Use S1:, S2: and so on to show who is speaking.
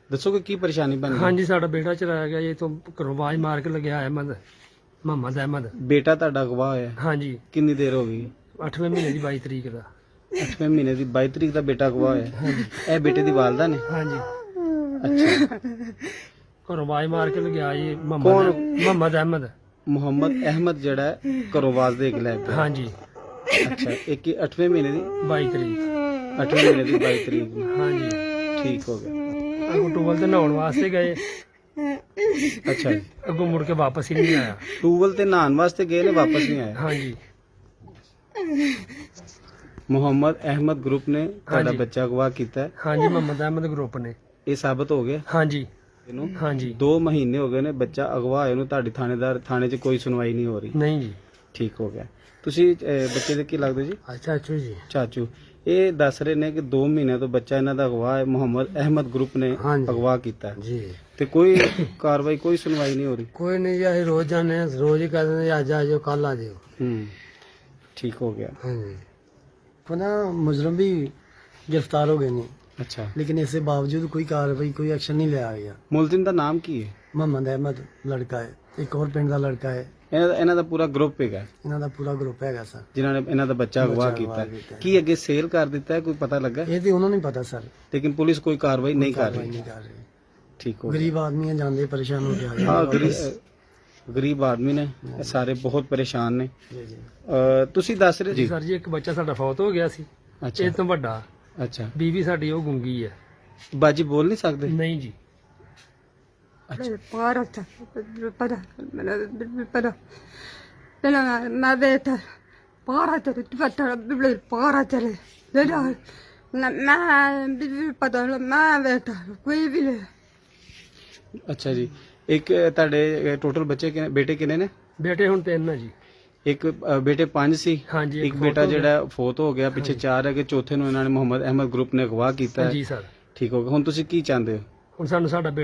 S1: ਦੱਸੋ ਕਿ ਕੀ ਪਰੇਸ਼ਾਨੀ ਬਣੀ?
S2: हाँ जी, साडा बेटा चलाया गया, ये तो करवाज मार के लगे अहमद, मोहम्मद अहमद।
S1: ਬੇਟਾ ਤੁਹਾਡਾ ਅਗਵਾ ਹੋਇਆ
S2: हाँ जी,
S1: ਕਿੰਨੀ ਦੇਰ ਹੋ ਗਈ?
S2: 8वें महीने की 22 तरीक का।
S1: 8ਵੇਂ ਮਹੀਨੇ ਦੀ 22 ਤਰੀਕ ਦਾ ਬੇਟਾ ਅਗਵਾ ਹੋਇਆ। ਇਹ ਬੇਟੇ ਦੀ ਵਾਲਦਾ ਨੇ?
S2: हाँ जी,
S1: ਅੱਛਾ,
S2: करवाज मार के लगे ये
S1: कौन?
S2: मोहम्मद अहमद।
S1: ਮੁਹੰਮਦ ਅਹਿਮਦ ਜਿਹੜਾ ਹੈ ਘਰੋਂ ਆਵਾਜ਼ ਦੇ ਕੇ ਲੈ ਗਿਆ।
S2: हाँ जी,
S1: ਅੱਛਾ, ਇਹ ਕੀ 8ਵੇਂ ਮਹੀਨੇ ਦੀ
S2: 22 तरीक।
S1: 8ਵੇਂ ਮਹੀਨੇ ਦੀ 22 ਤਰੀਕ ਨੂੰ?
S2: हाँ जी,
S1: ਠੀਕ ਹੋ ਗਿਆ।
S2: अगो टूबल ते नहाउण वास्ते गए,
S1: ਅੱਛਾ ਜੀ,
S2: अगो मुड़ के वापस ही नहीं आया।
S1: ਟੂਵਲ ਤੇ ਨਹਾਉਣ ਵਾਸਤੇ ਗਏ ਨੇ, ਵਾਪਸ ਨਹੀਂ ਆਏ।
S2: हाँ जी,
S1: ਮੁਹੰਮਦ ਅਹਿਮਦ ਗਰੁੱਪ ਨੇ ਤੁਹਾਡਾ
S2: ਹਾਂਜੀ।
S1: ਬੱਚਾ ਅਗਵਾ ਕੀਤਾ ਹੈ।
S2: हाँ जी, मोहम्मद अहमद ग्रुप ने।
S1: ਇਹ ਸਾਬਤ ਹੋ ਗਿਆ
S2: हाँ जी,
S1: ਇਹਨੂੰ?
S2: हाँ जी,
S1: 2 ਮਹੀਨੇ ਹੋ ਗਏ ਨੇ ਬੱਚਾ ਅਗਵਾ ਹੋਏ ਨੂੰ, ਤੁਹਾਡੀ ਥਾਣੇ 'ਚ ਕੋਈ ਸੁਣਵਾਈ ਨਹੀਂ ਹੋ ਰਹੀ।
S2: नहीं जी।
S1: ਠੀਕ ਹੋ ਗਿਆ। ਤੁਸੀਂ ਬੱਚੇ ਦੇ ਕੀ ਲੱਗਦੇ ਜੀ?
S2: अच्छा अच्छू जी।
S1: ਚਾਚੂ। ਇਹ ਦੱਸ ਰਹੇ ਨੇ ਕਿ 2 ਮਹੀਨਿਆਂ ਤੋਂ ਬੱਚਾ ਇਹਨਾਂ ਦਾ ਅਗਵਾ ਹੈ, ਮੁਹੰਮਦ ਅਹਿਮਦ ਗਰੁੱਪ ਨੇ
S2: ਹਾਂਜੀ।
S1: ਅਗਵਾ ਕੀਤਾ ਹੈ
S2: जी,
S1: ਤੇ ਕੋਈ ਕਾਰਵਾਈ, ਕੋਈ ਸੁਣਵਾਈ ਨਹੀਂ ਹੋ ਰਹੀ।
S2: कोई नहीं जी, रोज जाने, रोज ही कहते हैं आज आ जाओ, कल आ जाओ।
S1: ਹੂੰ, ਠੀਕ ਹੋ ਗਿਆ।
S2: हाँ जी, पुनः मुजरम भी गिरफ्तार हो गए नहीं,
S1: ਅੱਛਾ,
S2: लेकिन इसके बावजूद कोई कार्रवाई, कोई एक्शन नहीं लिया गया।
S1: ਮੁਲਜ਼ਮ ਦਾ ਨਾਮ ਕੀ ਹੈ?
S2: मोहम्मद अहमद लड़का है, एक और पिंड का लड़का है,
S1: ਇਹਨਾਂ ਦਾ ਪੂਰਾ ਗਰੁੱਪ ਹੈਗਾ
S2: इन्हों का पूरा ग्रुप है सर।
S1: ਜਿਨ੍ਹਾਂ ਨੇ ਇਹਨਾਂ ਦਾ ਬੱਚਾ ਅਗਵਾ ਕੀਤਾ ਹੈ। ਕੀ ਅੱਗੇ ਸੇਲ ਕਰ ਦਿੱਤਾ ਹੈ, ਕੋਈ ਪਤਾ ਲੱਗਾ?
S2: ये तो उन्होंने नहीं पता सर,
S1: ਲੇਕਿन ਪੁਲਿਸ ਕੋਈ ਕਾਰਵਾਈ ਨਹੀਂ ਕਰ
S2: कार्रवाई
S1: ਰਹੀ।
S2: नहीं कर रही।
S1: ਠੀਕ ਹੋ ਗਿਆ।
S2: गरीब आदमी है, जानते परेशान हो गया।
S1: ਹਾਂ, ਗਰੀਬ ਆਦਮੀ ਨੇ, ਇਹ ਸਾਰੇ ਬਹੁਤ ਪਰੇਸ਼ਾਨ ਨੇ।
S2: जी जी
S1: ਤੁਸੀਂ ਦੱਸ ਰਹੇ ਜੀ?
S2: ਸਰ ਜੀ, ਇੱਕ ਬੱਚਾ ਸਾਡਾ ਫੌਤ ਹੋ ਗਿਆ ਸੀ,
S1: ਅੱਛਾ
S2: ਇਹ ਤੋਂ ਵੱਡਾ।
S1: ਅੱਛਾ,
S2: ਬੀਵੀ ਸਾਡੀ ਉਹ ਗੁੰਗੀ ਹੈ।
S1: ਬਾਜੀ ਬੋਲ ਨਹੀਂ ਸਕਦੇ?
S2: ਨਹੀਂ ਜੀ,
S1: ਅੱਛਾ ਜੀ। ਇੱਕ ਤੁਹਾਡੇ ਟੋਟਲ ਬੱਚੇ ਬੇਟੇ ਕਿੰਨੇ ਨੇ?
S2: ਬੇਟੇ ਹੁਣ 3 ਆ ਜੀ।
S1: ਇੱਕ ਬੇਟੇ 5 ਸੀ,
S2: ਹਾਂਜੀ,
S1: ਇੱਕ ਬੇਟਾ ਜਿਹੜਾ ਫੋਤ ਹੋ ਗਿਆ, ਪਿੱਛੇ 4 ਹੈਗੇ, ਚੌਥੇ ਨੂੰ ਇਹਨਾਂ ਨੇ ਮੁਹੰਮਦ ਅਹਿਮਦ ਗਰੁੱਪ ਨੇ ਅਗਵਾ ਕੀਤਾ ਹੈ।
S2: ਜੀ ਸਰ,
S1: ਠੀਕ ਹੋ ਗਿਆ। ਹੁਣ ਤੁਸੀਂ ਕੀ ਚਾਹੁੰਦੇ ਹੋ?
S2: ਹੁਣ ਸਾਨੂੰ ਸਾਡਾ ਬੇਟਾ